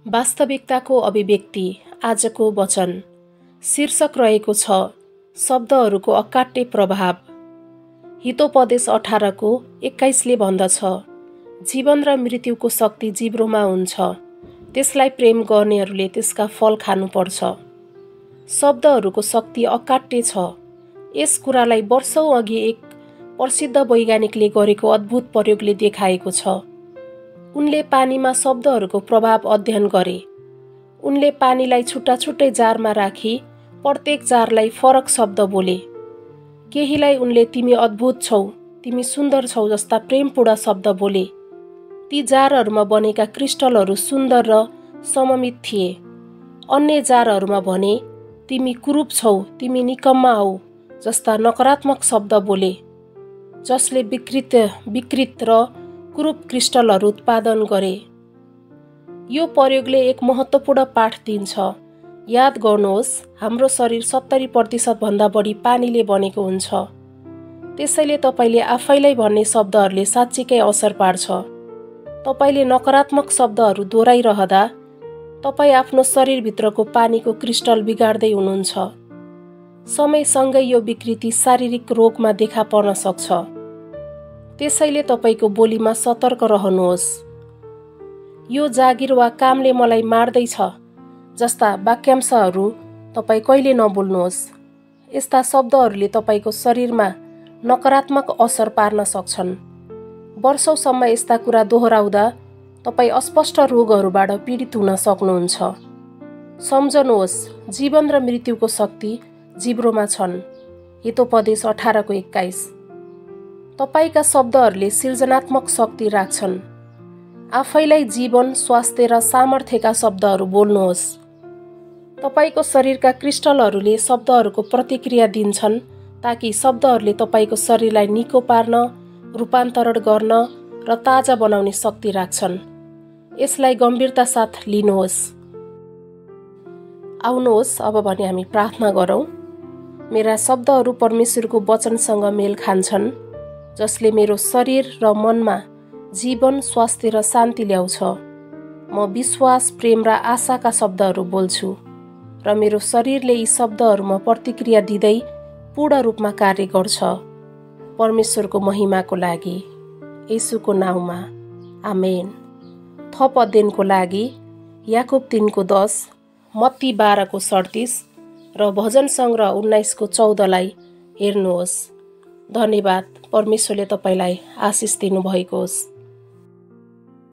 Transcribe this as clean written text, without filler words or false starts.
वास्तविकताको अभिव्यक्ति आजको वचन शीर्षक रहेको छ शब्दहरूको अकाट्य प्रभाव। हितोपदेश 18 को 21 भन्दछ, जीवन र मृत्युको शक्ति जिब्रोमा हुन्छ, त्यसलाई प्रेम गर्नेहरूले त्यसका फल खानुपर्छ। शब्दहरूको शक्ति अकाट्य छ। यस कुरालाई वर्षौं अघि एक प्रसिद्ध वैज्ञानिकले गरेको अद्भुत प्रयोगले देखाएको छ। उनले पानीमा शब्दहरूको प्रभाव अध्ययन गरे। उनले पानीलाई छुट्टा छुट्टै जारमा राखी प्रत्येक जारलाई फरक शब्द बोले। केहीलाई उनले तिमी अद्भुत छौ, तिमी सुन्दर छौ जस्ता प्रेमपूर्ण शब्द बोले। ती जारहरूमा बनेका क्रिस्टलहरू सुन्दर र सममित थिए। अन्य जारहरूमा भने तिमी कुरूप छौ, तिमी निकम्मा हौ जस्ता नकारात्मक शब्द बोले, जसले विकृत र कुरूप क्रिस्टलहरू उत्पादन गरे। यो प्रयोगले एक महत्त्वपूर्ण पाठ दिन्छ। याद गर्नुहोस्, हाम्रो शरीर 70% भन्दा बढी पानीले बनेको हुन्छ। त्यसैले तपाईले आफैलाई भन्ने शब्दहरूले साँच्चीकै असर पार्छ। तपाईले नकारात्मक शब्दहरू दोहोऱ्याइरहँदा तपाई आफ्नो शरीरभित्रको पानीको क्रिस्टल बिगार्दै हुनुहुन्छ। समयसँगै यो विकृति शारीरिक रोगमा देखा पर्न सक्छ। त्यसैले तपाईको बोलीमा सतर्क रहनुहोस्। यो जागिर वा कामले मलाई मार्दैछ जस्ता वाक्यांशहरू तपाई कहिले नबोल्नुहोस्। यस्ता शब्दहरूले तपाईको शरीरमा नकारात्मक असर पार्न सक्छन्। वर्षौंसम्म यस्ता कुरा दोहोऱ्याउँदा तपाई अस्पष्ट रोगहरूबाट पीडित हुन सक्नुहुन्छ। सम्झनुहोस्, जीवन र मृत्युको शक्ति जिब्रोमा छन्। हितोपदेश 18 को 21। तपाईका शब्दहरूले सृजनात्मक शक्ति राख्छन्। आफैलाई जीवन, स्वास्थ्य र सामर्थ्यका शब्दहरू बोल्नुहोस्। तपाईको शरीरका क्रिस्टलहरूले शब्दहरूको प्रतिक्रिया दिन्छन् ताकि शब्दहरूले तपाईको शरीरलाई निको पार्न, रूपान्तरण गर्न र ताजा बनाउने शक्ति राख्छन्। यसलाई गम्भीरता साथ लिनुहोस्। आउनुहोस् अब भने हामी प्रार्थना गरौँ। मेरा शब्दहरू परमेश्वरको वचनसँग मेल खान्छन्, जसले मेरो शरीर र मनमा जीवन, स्वास्थ्य र शान्ति ल्याउँछ। म विश्वास, प्रेम र आशाका शब्दहरू बोल्छु र मेरो शरीरले यी शब्दहरूमा प्रतिक्रिया दिँदै पूर्ण रूपमा कार्य गर्छ। परमेश्वरको महिमाको लागि येशूको नाउँमा आमेन। थप अध्ययनको लागि याकुब 3 को 10, मत्ती 12 को 37 र भजन सङ्ग्रह 19 को 14 हेर्नुहोस्। धन्यवाद। परमेश्वरले तपाईलाई आशिष दिनुभएको होस्।